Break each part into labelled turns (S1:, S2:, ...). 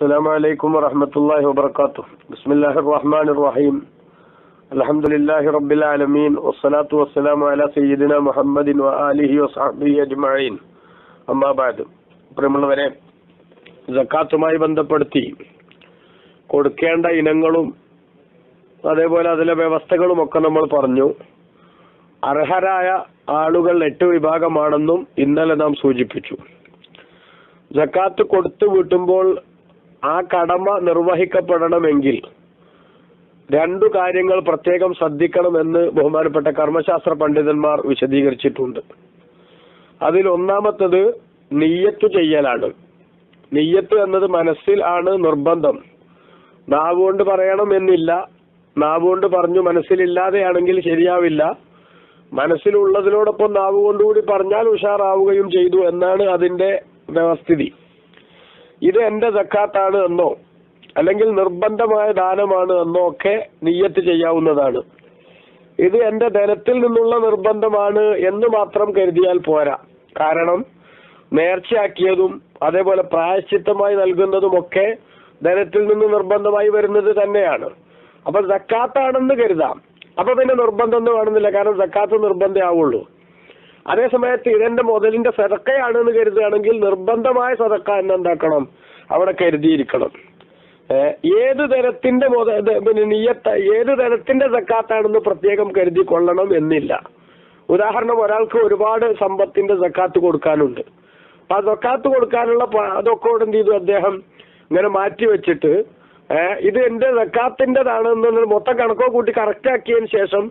S1: السلام عليكم ورحمة الله وبركاته. بسم الله الرحمن الرحيم. الحمد لله رب العالمين والصلاة والسلام على سيدنا محمد وآله وصحبه أجمعين. أما بعد. പ്രിയമുള്ളവരെ, സക്കാത്തുമായി ബന്ധപ്പെടുത്തി കൊടുക്കേണ്ട ഇനങ്ങളും അതേപോലെ അതിലെ വ്യവസ്ഥകളും ഒക്കെ നമ്മൾ പറഞ്ഞു. അർഹരായ ആളുകൾ 8 വിഭാഗമാണെന്നും ഇന്നലെ നാം സൂചിപ്പിച്ചു. സക്കാത്ത് കൊടുത്തു വീട്ടുമ്പോൾ ആ കടമ നിർവഹിക്കപ്പെടണമെങ്കിൽ 2 കാര്യങ്ങൾ പ്രത്യേകം ശ്രദ്ധിക്കണമെന്ന് ബഹുമാനപ്പെട്ട കർമ്മശാസ്ത്ര പണ്ഡിതന്മാർ വിശദീകരിച്ചിട്ടുണ്ട്. അതിൽ ഒന്നാമത്തത് നിയ്യത്ത് ചെയ്യലാണ്. നിയ്യത്ത് എന്നത് മനസ്സിൽ ആണ് നിർബന്ധം. നാവുകൊണ്ട് പറയണം എന്നില്ല. നാവുകൊണ്ട് പറഞ്ഞു മനസ്സിലില്ലാതെയാണെങ്കിൽ ശരിയാവില്ല. മനസ്സിലുള്ളതിനോടൊപ്പം നാവ് കൊണ്ടുകൂടി പറഞ്ഞാൽ ഉഷാറാവുകയും ചെയ്തു എന്നാണ് അതിന്റെ വ്യവസ്ഥിതി. ഇത് എന്റെ സക്കാത്താണ് എന്നോ അല്ലെങ്കിൽ നിർബന്ധമായ ദാനമാണ് എന്നോ ഒക്കെ നിയ്യത്ത് ചെയ്യാവുന്നതാണ്. ഇത് എന്റെ ധനത്തിൽ നിന്നുള്ള നിർബന്ധമാണ് എന്ന് മാത്രം കരുതിയാൽ പോരാ. കാരണം നേർച്ചയാക്കിയതും അതേപോലെ പ്രായശ്ചിത്തമായി നൽകുന്നതുമൊക്കെ ധനത്തിൽ നിന്ന് നിർബന്ധമായി വരുന്നത് തന്നെയാണ്. അപ്പൊ സക്കാത്താണെന്ന് കരുതാം. അപ്പൊ പിന്നെ നിർബന്ധം ഒന്നും കാണുന്നില്ല. കാരണം സക്കാത്ത് നിർബന്ധമാവുള്ളൂ. അതേസമയത്ത് ഇതെന്റെ മുതലിന്റെ സദക്കയാണെന്ന് കരുതുകയാണെങ്കിൽ നിർബന്ധമായ സദക്ക എന്നെന്താക്കണം, അവിടെ കരുതിയിരിക്കണം. ഏത് തരത്തിന്റെ ഏത് തരത്തിന്റെ സക്കാത്താണെന്ന് പ്രത്യേകം കരുതി കൊള്ളണം എന്നില്ല. ഉദാഹരണം, ഒരാൾക്ക് ഒരുപാട് സമ്പത്തിന്റെ സക്കാത്ത് കൊടുക്കാനുണ്ട്. അപ്പൊ ആ സക്കാത്ത് കൊടുക്കാനുള്ള അതൊക്കെ എന്ത് ചെയ്തു, അദ്ദേഹം ഇങ്ങനെ മാറ്റി വെച്ചിട്ട് ഇത് എന്റെ സക്കാത്തിൻ്റെതാണെന്ന് മൊത്തം കണക്കോ കൂട്ടി കറക്റ്റ് ആക്കിയതിന് ശേഷം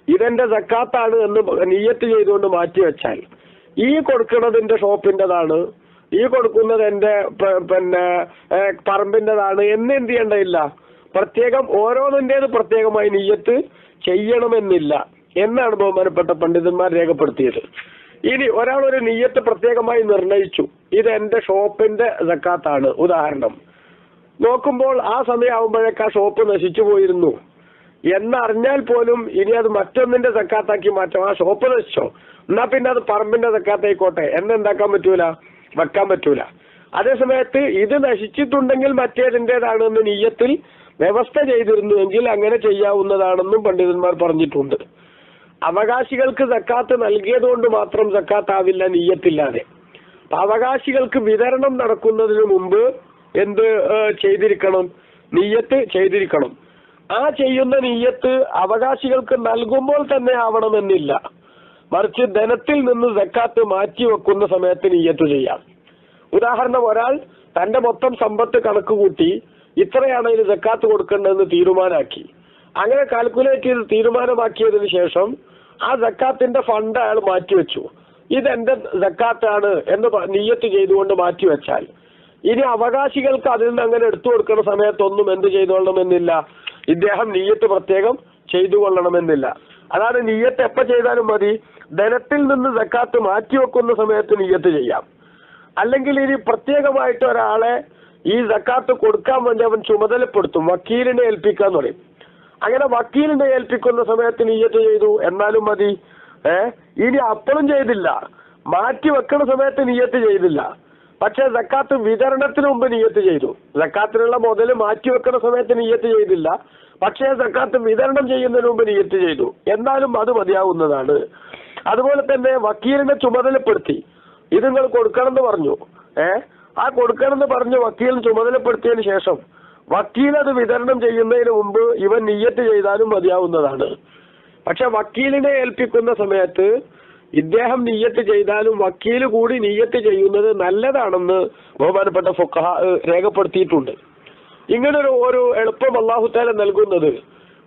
S1: ഇതെന്റെ സക്കാത്താണ് എന്ന് നിയ്യത്ത് ചെയ്തുകൊണ്ട് മാറ്റി വെച്ചാൽ ഈ കൊടുക്കുന്നതിന്റെ ഷോപ്പിൻ്റെതാണ്, ഈ കൊടുക്കുന്നത് എന്റെ പറമ്പിൻ്റെതാണ് എന്ന് എന്ത് ചെയ്യേണ്ടതില്ല. പ്രത്യേകം ഓരോന്നിൻ്റെത് പ്രത്യേകമായി നിയ്യത്ത് ചെയ്യണമെന്നില്ല എന്നാണ് ബഹുമാനപ്പെട്ട പണ്ഡിതന്മാർ രേഖപ്പെടുത്തിയത്. ഇനി ഒരാൾ ഒരു നിയ്യത്ത് പ്രത്യേകമായി നിർണയിച്ചു, ഇത് എന്റെ ഷോപ്പിന്റെ സക്കാത്താണ്. ഉദാഹരണം നോക്കുമ്പോൾ ആ സമയമാകുമ്പോഴേക്ക് ആ ഷോപ്പ് നശിച്ചു പോയിരുന്നു എന്നറിഞ്ഞാൽ പോലും ഇനി അത് മറ്റൊന്നിന്റെ സക്കാത്താക്കി മാറ്റാം. ആ ഷോപ്പ് നശിച്ചോ, എന്നാ പിന്നെ അത് പറമ്പിന്റെ സക്കാത്തായിക്കോട്ടെ എന്നെന്താക്കാൻ പറ്റൂല, വെക്കാൻ പറ്റൂല. അതേസമയത്ത് ഇത് നശിച്ചിട്ടുണ്ടെങ്കിൽ മറ്റേതിൻ്റെതാണെന്ന് നിയ്യത്തിൽ വ്യവസ്ഥ ചെയ്തിരുന്നുവെങ്കിൽ അങ്ങനെ ചെയ്യാവുന്നതാണെന്നും പണ്ഡിതന്മാർ പറഞ്ഞിട്ടുണ്ട്. അവകാശികൾക്ക് സക്കാത്ത് നൽകിയത് കൊണ്ട് മാത്രം സക്കാത്താവില്ല നിയ്യത്തില്ലാതെ. അവകാശികൾക്ക് വിതരണം നടക്കുന്നതിന് മുമ്പ് എന്ത് ചെയ്തിരിക്കണം, നിയ്യത്ത് ചെയ്തിരിക്കണം. ആ ചെയ്യുന്ന നിയ്യത്ത് അവകാശികൾക്ക് നൽകുമ്പോൾ തന്നെ ആവണമെന്നില്ല. മറിച്ച് ധനത്തിൽ നിന്ന് സക്കാത്ത് മാറ്റി വെക്കുന്ന സമയത്ത് നിയ്യത്ത് ചെയ്യാം. ഉദാഹരണം, ഒരാൾ തന്റെ മൊത്തം സമ്പത്ത് കണക്ക് കൂട്ടി ഇത്രയാണ് ഇതിന് സക്കാത്ത് കൊടുക്കേണ്ടതെന്ന് തീരുമാനാക്കി. അങ്ങനെ കാൽക്കുലേറ്റ് ചെയ്ത് തീരുമാനമാക്കിയതിനു ശേഷം ആ സക്കാത്തിന്റെ ഫണ്ട് അയാൾ മാറ്റിവെച്ചു. ഇതെന്റെ സക്കാത്താണ് എന്ന് നിയ്യത്ത് ചെയ്തുകൊണ്ട് മാറ്റിവെച്ചാൽ ഇനി അവകാശികൾക്ക് അതിൽ നിന്ന് അങ്ങനെ എടുത്തു കൊടുക്കുന്ന സമയത്തൊന്നും എന്ത് ചെയ്തുകൊള്ളണമെന്നില്ല, ഇദ്ദേഹം നിയ്യത്ത് പ്രത്യേകം ചെയ്തു കൊള്ളണമെന്നില്ല. അതാണ് നിയ്യത്ത് എപ്പോൾ ചെയ്താലും മതി. ധനത്തിൽ നിന്ന് സക്കാത്ത് മാറ്റിവെക്കുന്ന സമയത്ത് നിയ്യത്ത് ചെയ്യാം. അല്ലെങ്കിൽ ഇനി പ്രത്യേകമായിട്ട് ഒരാളെ ഈ സക്കാത്ത് കൊടുക്കാൻ വേണ്ടി അവൻ ചുമതലപ്പെടുത്തും, വക്കീലിനെ ഏൽപ്പിക്കാന്ന് പറയും. അങ്ങനെ വക്കീലിനെ ഏൽപ്പിക്കുന്ന സമയത്ത് നിയ്യത്ത് ചെയ്തു എന്നാലും മതി. ഇനി അപ്പോഴും ചെയ്തില്ല, മാറ്റി വെക്കുന്ന സമയത്ത് നിയ്യത്ത് ചെയ്തില്ല. പക്ഷെ സക്കാത്ത് വിതരണത്തിന് മുമ്പ് നിയ്യത്ത് ചെയ്തു. സക്കാത്തിനുള്ള മുതൽ മാറ്റി വെക്കുന്ന സമയത്ത് നിയ്യത്ത് ചെയ്തില്ല, പക്ഷേ സക്കാത്ത് വിതരണം ചെയ്യുന്നതിന് മുമ്പ് നിയ്യത്ത് ചെയ്തു. എന്നാലും അത് മതിയാവുന്നതാണ്. അതുപോലെ തന്നെ വക്കീലിനെ ചുമതലപ്പെടുത്തി ഇത് നിങ്ങൾ കൊടുക്കണം എന്ന് പറഞ്ഞു. ആ കൊടുക്കണം എന്ന് പറഞ്ഞ് വക്കീലിന് ചുമതലപ്പെടുത്തിയതിനു ശേഷം വക്കീൽ അത് വിതരണം ചെയ്യുന്നതിന് മുമ്പ് ഇവൻ നിയ്യത്ത് ചെയ്താലും മതിയാവുന്നതാണ്. പക്ഷെ വക്കീലിനെ ഏൽപ്പിക്കുന്ന സമയത്ത് ഇദ്ദേഹം നിയ്യത്ത് ചെയ്താലും വക്കീല് കൂടി നിയ്യത്ത് ചെയ്യുന്നത് നല്ലതാണെന്ന് ബഹുമാനപ്പെട്ട ഫുഖഹ രേഖപ്പെടുത്തിയിട്ടുണ്ട്. ഇങ്ങനൊരു ഒരു എളുപ്പം അല്ലാഹു തആല നൽകുന്നത്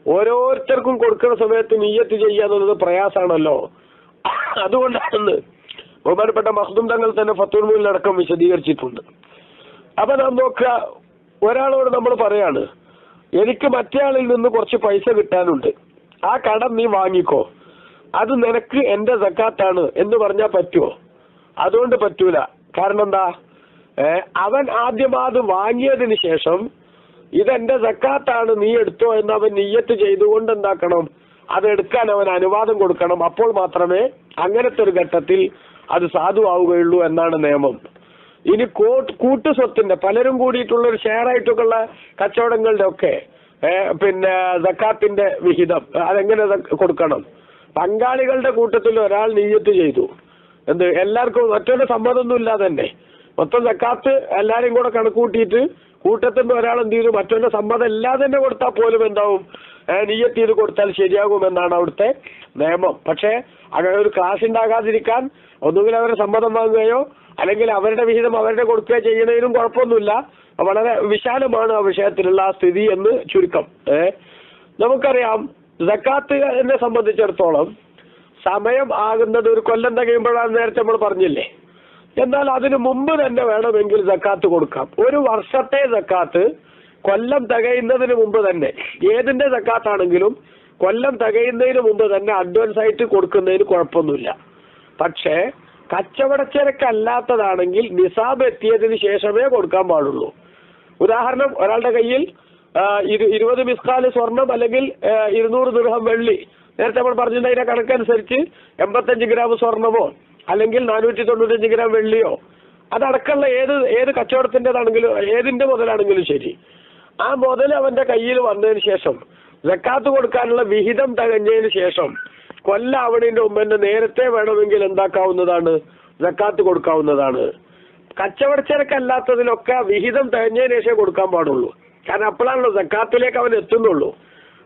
S1: ഓരോരുത്തർക്കും കൊടുക്കുന്ന സമയത്ത് നിയ്യത്ത് ചെയ്യുക എന്നുള്ളത് പ്രയാസമാണല്ലോ. അതുകൊണ്ടാണെന്ന് ബഹുമാനപ്പെട്ട മഖ്ദൂം തങ്ങൾ തന്നെ ഫത്വൽ മുഈനിലടക്കം വിശദീകരിച്ചിട്ടുണ്ട്. അപ്പൊ നാം നോക്കുക, ഒരാളോട് നമ്മൾ പറയാണ്, എനിക്ക് മറ്റേ ആളിൽ നിന്ന് കുറച്ച് പൈസ കിട്ടാനുണ്ട്, ആ കടം നീ വാങ്ങിക്കോ, അത് നിനക്ക് എന്റെ സക്കാത്താണ് എന്ന് പറഞ്ഞാൽ പറ്റുമോ? അതുകൊണ്ട് പറ്റൂല. കാരണം എന്താ, അവൻ ആദ്യം അത് വാങ്ങിയതിന് ശേഷം ഇതെന്റെ സക്കാത്താണ് നീ എടുത്തോ എന്ന് അവൻ നിയ്യത്ത് ചെയ്തുകൊണ്ട് എന്താക്കണം, അത് എടുക്കാൻ അവൻ അനുവാദം കൊടുക്കണം. അപ്പോൾ മാത്രമേ അങ്ങനത്തെ ഒരു ഘട്ടത്തിൽ അത് സാധുവാവുകയുള്ളൂ എന്നാണ് നിയമം. ഇനി കൂട്ടുസ്വത്തിന്റെ പലരും കൂടിയിട്ടുള്ള ഒരു ഷെയർ ആയിട്ടൊക്കെ ഉള്ള കച്ചവടങ്ങളുടെ ഒക്കെ പിന്നെ സക്കാത്തിന്റെ വിഹിതം അതെങ്ങനെ കൊടുക്കണം? പങ്കാളികളുടെ കൂട്ടത്തിൽ ഒരാൾ നിയ്യത്ത് ചെയ്തു, എല്ലാവർക്കും മറ്റൊരു സമ്മതമൊന്നും ഇല്ലാതെ തന്നെ മൊത്തം സക്കാത്ത് എല്ലാരും കൂടെ കണക്കൂട്ടിയിട്ട് കൂട്ടത്തിൽ ഒരാൾ എന്ത് ചെയ്തു, മറ്റൊരു സമ്മതം ഇല്ലാതെ തന്നെ കൊടുത്താൽ പോലും എന്താവും, നിയ്യത്ത് ചെയ്ത് കൊടുത്താൽ ശരിയാകുമെന്നാണ് അവിടുത്തെ നിയമം. പക്ഷേ അങ്ങനെ ഒരു ക്ലാസ് ഉണ്ടാകാതിരിക്കാൻ ഒന്നുകിൽ അവരെ സമ്മതം വാങ്ങുകയോ അല്ലെങ്കിൽ അവരുടെ വിഹിതം അവരുടെ കൊടുക്കുകയോ ചെയ്യുന്നതിനും കുഴപ്പമൊന്നുമില്ല. വളരെ വിശാലമാണ് ആ വിഷയത്തിലുള്ള സ്ഥിതി എന്ന് ചുരുക്കം. നമുക്കറിയാം സക്കാത്തിനെ സംബന്ധിച്ചിടത്തോളം സമയം ആകുന്നത് ഒരു കൊല്ലം തികയുമ്പോഴാണ്, നേരത്തെ നമ്മൾ പറഞ്ഞില്ലേ. എന്നാൽ അതിനു മുമ്പ് തന്നെ വേണമെങ്കിൽ സക്കാത്ത് കൊടുക്കാം. ഒരു വർഷത്തെ സക്കാത്ത് കൊല്ലം തികയുന്നതിന് മുമ്പ് തന്നെ, ഏതിന്റെ സക്കാത്താണെങ്കിലും കൊല്ലം തികയുന്നതിന് മുമ്പ് തന്നെ അഡ്വാൻസ് ആയിട്ട് കൊടുക്കുന്നതിന് കുഴപ്പമൊന്നുമില്ല. പക്ഷേ കച്ചവടച്ചരക്കല്ലാത്തതാണെങ്കിൽ നിസാബ് എത്തിയതിന് ശേഷമേ കൊടുക്കാൻ പാടുള്ളൂ. ഉദാഹരണം, ഒരാളുടെ കയ്യിൽ 20 മിസ്കാല് സ്വർണം അല്ലെങ്കിൽ 200 ദിർഹം വെള്ളി, നേരത്തെ നമ്മൾ പറഞ്ഞതിന്റെ കണക്കനുസരിച്ച് 85 ഗ്രാം സ്വർണമോ അല്ലെങ്കിൽ 495 ഗ്രാം വെള്ളിയോ അതടക്കമുള്ള ഏത് കച്ചവടത്തിൻ്റെതാണെങ്കിലും ഏതിന്റെ മുതലാണെങ്കിലും ശരി, ആ മുതൽ അവന്റെ കയ്യിൽ വന്നതിന് ശേഷം സക്കാത്ത് കൊടുക്കാനുള്ള വിഹിതം തികഞ്ഞതിന് ശേഷം കൊല്ലാവണതിന്റെ മുമ്പ് തന്നെ നേരത്തെ വേണമെങ്കിൽ എന്താക്കാവുന്നതാണ്, സക്കാത്ത് കൊടുക്കാവുന്നതാണ്. കച്ചവടച്ചരക്കല്ലാത്തതിലൊക്കെ വിഹിതം തികഞ്ഞതിന് ശേഷം കൊടുക്കാൻ പാടുള്ളൂ. കാരണം അപ്പോഴാണല്ലോ സക്കാത്തിലേക്ക് അവൻ എത്തുന്നുള്ളൂ.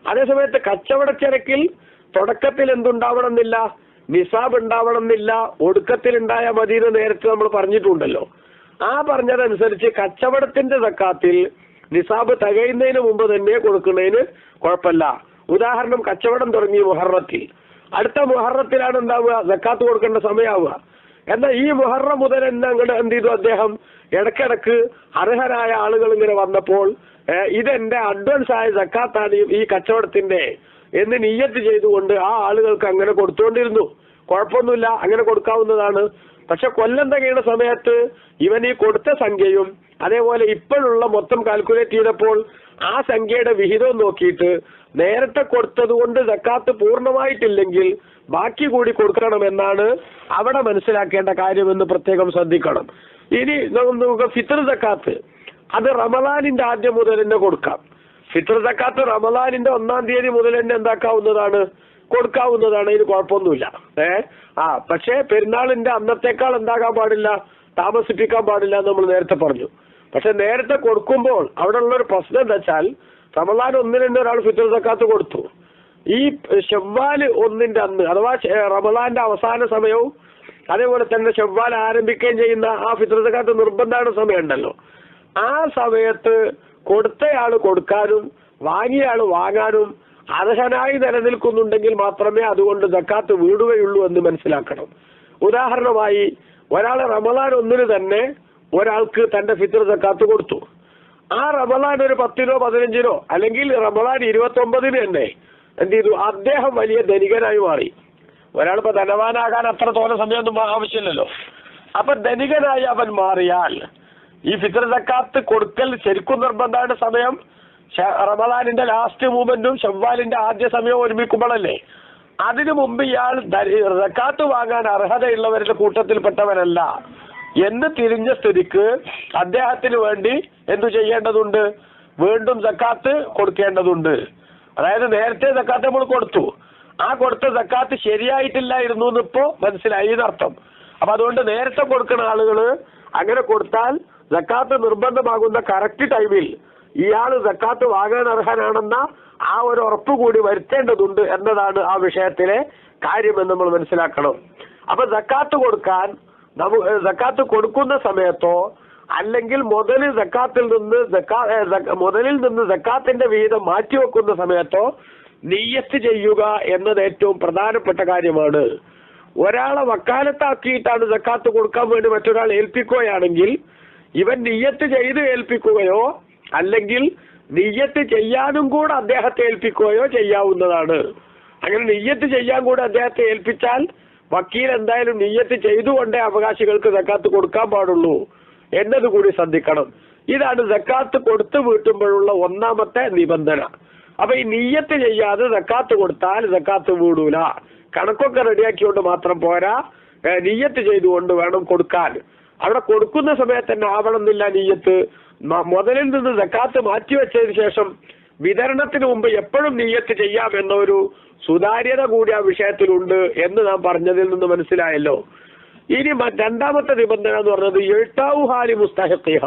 S1: അതേസമയത്ത് കച്ചവടച്ചരക്കിൽ തുടക്കത്തിൽ എന്തുണ്ടാവണം എന്നില്ല, നിസാബ് ഉണ്ടാവണം എന്നില്ല, ഒടുക്കത്തിൽ ഉണ്ടായ മദീന നേരത്തെ നമ്മൾ പറഞ്ഞിട്ടുണ്ടല്ലോ. ആ പറഞ്ഞതനുസരിച്ച് കച്ചവടത്തിന്റെ സക്കാത്തിൽ നിസാബ് തികയുന്നതിന് മുമ്പ് തന്നെ കൊടുക്കുന്നതിന് കുഴപ്പമില്ല. ഉദാഹരണം, കച്ചവടം തുടങ്ങി മുഹറത്തിൽ, അടുത്ത മുഹറത്തിലാണ് എന്താവുക, സക്കാത്ത് കൊടുക്കേണ്ട സമയമാവുക. എന്നാൽ ഈ മുഹറം മുതൽ തന്നെ അങ്ങോട്ട് എന്ത് ചെയ്തു, അദ്ദേഹം ഇടയ്ക്കിടക്ക് അർഹരായ ആളുകൾ ഇങ്ങനെ വന്നപ്പോൾ ഇതെന്റെ അഡ്വാൻസ് ആയ സക്കാത്താണ് ഈ കച്ചവടത്തിന്റെ എന്ന് നിയ്യത്ത് ചെയ്തുകൊണ്ട് ആ ആളുകൾക്ക് അങ്ങനെ കൊടുത്തുകൊണ്ടിരുന്നു. കുഴപ്പമൊന്നുമില്ല, അങ്ങനെ കൊടുക്കാവുന്നതാണ്. പക്ഷെ കൊല്ലം തികയുന്ന സമയത്ത് ഇവൻ ഈ കൊടുത്ത സംഖ്യയും അതേപോലെ ഇപ്പോഴുള്ള മൊത്തം കാൽക്കുലേറ്റ് ചെയ്തപ്പോൾ ആ സംഖ്യയുടെ വിഹിതവും നോക്കിയിട്ട് നേരത്തെ കൊടുത്തത് കൊണ്ട് സക്കാത്ത് പൂർണ്ണമായിട്ടില്ലെങ്കിൽ ബാക്കി കൂടി കൊടുക്കണമെന്നാണ് അവിടെ മനസ്സിലാക്കേണ്ട കാര്യമെന്ന് പ്രത്യേകം ശ്രദ്ധിക്കണം. ഇനി നമുക്ക് ഫിത്ർ സക്കാത്ത്, അത് റമദാനിന്റെ ആദ്യം മുതൽ തന്നെ കൊടുക്കാം. ഫിത്ർ സക്കാത്ത് റമദാനിന്റെ 1-ാം തീയതി മുതൽ തന്നെ എന്താക്കാവുന്നതാണ്, കൊടുക്കാവുന്നതാണ്. ഇതിന് കുഴപ്പമൊന്നുമില്ല. പക്ഷേ പെരുന്നാളിന്റെ അന്നത്തേക്കാൾ എന്താകാൻ പാടില്ല, താമസിപ്പിക്കാൻ പാടില്ല എന്ന് നമ്മൾ നേരത്തെ പറഞ്ഞു. പക്ഷെ നേരത്തെ കൊടുക്കുമ്പോൾ അവിടെ ഉള്ളൊരു പ്രശ്നം എന്താ വെച്ചാൽ, റമദാൻ 1-ന് തന്നെ ഒരാൾ ഫിത്ർ സക്കാത്ത് കൊടുത്തു. ഈ ശവ്വാൽ 1-ന്റെ അന്ന് അഥവാ റമദാന്റെ അവസാന സമയവും അതേപോലെ തന്നെ ശവ്വാൽ ആരംഭിക്കുകയും ചെയ്യുന്ന ആ ഫിത്ർ സക്കാത്ത് നിർബന്ധமான സമയം ഉണ്ടല്ലോ, ആ സമയത്ത് കൊടുത്തയാള് കൊടുക്കാനും വാങ്ങിയയാള് വാങ്ങാനും അർഹനായി നിലനിൽക്കുന്നുണ്ടെങ്കിൽ മാത്രമേ അതുകൊണ്ട് സക്കാത്ത് വീടുകയുള്ളൂ എന്ന് മനസ്സിലാക്കണം. ഉദാഹരണമായി, ഒരാൾ റമദാൻ 1-ന് തന്നെ ഒരാൾക്ക് തന്റെ ഫിത്ർ സക്കാത്ത് കൊടുത്തു. ആ റമദാൻ ഒരു 10-നോ 15-നോ അല്ലെങ്കിൽ റമദാൻ 29-ന് തന്നെ എന്ത് ചെയ്തു, അദ്ദേഹം വലിയ ധനികനായി മാറി. ഒരാളിപ്പോ ധനവാനാകാൻ അത്ര തോന്നെ സമയമൊന്നും ആവശ്യമില്ലല്ലോ. അപ്പൊ ധനികനായി അവൻ മാറിയാൽ ഈ ഫിത്ർ സക്കാത്ത് കൊടുക്കൽ ശരിക്കും നിർബന്ധമായ സമയം റമദാനിന്റെ ലാസ്റ്റ് മൂവ്മെന്റും ശവ്വാലിന്റെ ആദ്യ സമയവും ഒരുമിക്കുമ്പോഴല്ലേ. അതിനു മുമ്പ് ഇയാൾ സക്കാത്ത് വാങ്ങാൻ അർഹതയുള്ളവരുടെ കൂട്ടത്തിൽപ്പെട്ടവനല്ല എന്ന് തിരിഞ്ഞ സ്ഥിതിക്ക് അദ്ദേഹത്തിന് വേണ്ടി എന്തു ചെയ്യേണ്ടതുണ്ട്, വീണ്ടും സക്കാത്ത് കൊടുക്കേണ്ടതുണ്ട്. അതായത് നേരത്തെ സക്കാത്ത് നമ്മൾ കൊടുത്തു, ആ കൊടുത്ത സക്കാത്ത് ശരിയായിട്ടില്ലായിരുന്നു എന്നിപ്പോ മനസ്സിലായി എന്നർത്ഥം. അപ്പൊ അതുകൊണ്ട് നേരത്തെ കൊടുക്കുന്ന ആളുകള് അങ്ങനെ കൊടുത്താൽ സക്കാത്ത് നിർബന്ധമാകുന്ന കറക്റ്റ് ടൈമിൽ ഇയാള് സക്കാത്ത് വാങ്ങാൻ അർഹനാണെന്ന ആ ഒരു ഉറപ്പ് കൂടി വരുത്തേണ്ടതുണ്ട് എന്നതാണ് ആ വിഷയത്തിലെ കാര്യമെന്ന് നമ്മൾ മനസ്സിലാക്കണം. അപ്പൊ സക്കാത്ത് കൊടുക്കാൻ സക്കാത്ത് കൊടുക്കുന്ന സമയത്തോ അല്ലെങ്കിൽ മുതലിൽ നിന്ന് സക്കാത്തിന്റെ വിഹിതം മാറ്റിവെക്കുന്ന സമയത്തോ നിയ്യത്ത് ചെയ്യുക എന്നത് ഏറ്റവും പ്രധാനപ്പെട്ട കാര്യമാണ്. ഒരാളെ വക്കാലത്താക്കിയിട്ടാണ് സക്കാത്ത് കൊടുക്കാൻ വേണ്ടി മറ്റൊരാൾ ഏൽപ്പിക്കുകയാണെങ്കിൽ ഇവൻ നിയ്യത്ത് ചെയ്ത് ഏൽപ്പിക്കുകയോ അല്ലെങ്കിൽ നിയ്യത്ത് ചെയ്യാനും കൂടെ അദ്ദേഹത്തെ ഏൽപ്പിക്കുകയോ ചെയ്യാവുന്നതാണ്. അങ്ങനെ നിയ്യത്ത് ചെയ്യാൻ കൂടെ അദ്ദേഹത്തെ ഏൽപ്പിച്ചാൽ വക്കീൽ എന്തായാലും നിയ്യത്ത് ചെയ്തുകൊണ്ടേ അവകാശികൾക്ക് സക്കാത്ത് കൊടുക്കാൻ പാടുള്ളൂ എന്നത് കൂടി ശ്രദ്ധിക്കണം. ഇതാണ് സക്കാത്ത് കൊടുത്തു വീട്ടുമ്പോഴുള്ള ഒന്നാമത്തെ നിബന്ധന. അപ്പൊ ഈ നിയ്യത്ത് ചെയ്യാതെ സക്കാത്ത് കൊടുത്താൽ സക്കാത്ത് വീടൂല. കണക്കൊക്കെ റെഡിയാക്കിക്കൊണ്ട് മാത്രം പോരാ, നിയ്യത്ത് ചെയ്തുകൊണ്ട് വേണം കൊടുക്കാൻ. അവിടെ കൊടുക്കുന്ന സമയത്ത് തന്നെ ആവണമെന്നില്ല നിയ്യത്ത്. മുതലിൽ നിന്ന് സക്കാത്ത് മാറ്റിവെച്ചതിന് ശേഷം വിതരണത്തിന് മുമ്പ് എപ്പോഴും നിയ്യത്ത് ചെയ്യാം എന്നൊരു സുതാര്യത കൂടി ആ വിഷയത്തിലുണ്ട് എന്ന് നാം പറഞ്ഞതിൽ നിന്ന് മനസ്സിലായല്ലോ. ഇനി രണ്ടാമത്തെ നിബന്ധന എന്ന് പറഞ്ഞത് ഇഴ്താഉഹാലി മുസ്തഹിഖിഹ,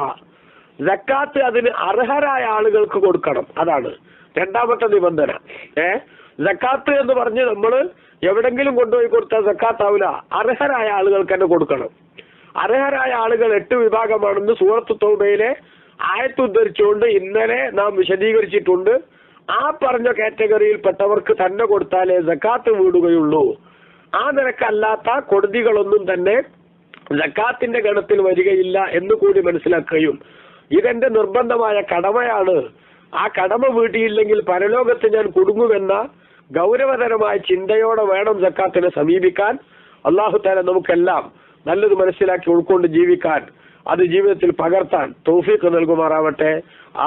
S1: സക്കാത്ത് അതിന് അർഹരായ ആളുകൾക്ക് കൊടുക്കണം. അതാണ് രണ്ടാമത്തെ നിബന്ധന. സക്കാത്ത് എന്ന് പറഞ്ഞ് നമ്മൾ എവിടെങ്കിലും കൊണ്ടുപോയി കൊടുത്താൽ സക്കാത്ത് ആവില്ല. അർഹരായ ആളുകൾക്ക് തന്നെ കൊടുക്കണം. അർഹരായ ആളുകൾ 8 വിഭാഗമാണെന്ന് സൂറത്ത് തൗബയിലെ ആയത്ത് ഉദ്ധരിച്ചുകൊണ്ട് ഇന്നലെ നാം വിശദീകരിച്ചിട്ടുണ്ട്. ആ പറഞ്ഞ കാറ്റഗറിയിൽപ്പെട്ടവർക്ക് തന്നെ കൊടുത്താലേ സക്കാത്ത് വീടുകയുള്ളൂ. ആ നിരക്കല്ലാത്ത കൊടുതികളൊന്നും തന്നെ സക്കാത്തിന്റെ ഗണത്തിൽ വരികയില്ല എന്ന് കൂടി മനസ്സിലാക്കുകയും ഇതെന്റെ നിർബന്ധമായ കടമയാണ്, ആ കടമ വീട്ടിയില്ലെങ്കിൽ പരലോകത്ത് ഞാൻ കുടുങ്ങുമെന്ന ഗൗരവതരമായ ചിന്തയോടെ വേണം സക്കാത്തിനെ സമീപിക്കാൻ. അല്ലാഹു തആല നമുക്കെല്ലാം നല്ലത് മനസ്സിലാക്കി ഉൾക്കൊണ്ട് ജീവിക്കാൻ, അത് ജീവിതത്തിൽ പകർത്താൻ തൗഫീഖ് നൽകുമാറാവട്ടെ.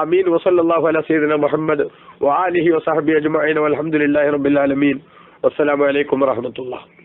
S1: ആമീൻ. വസല്ലല്ലാഹു അലാ സയ്യിദിന മുഹമ്മദ് വആലിഹി വസഹബിഹി അജ്മഈൻ വൽഹംദുലില്ലാഹി റബ്ബിൽ ആലമീൻ. വസ്സലാമു അലൈക്കും വറഹ്മത്തുള്ളാഹി.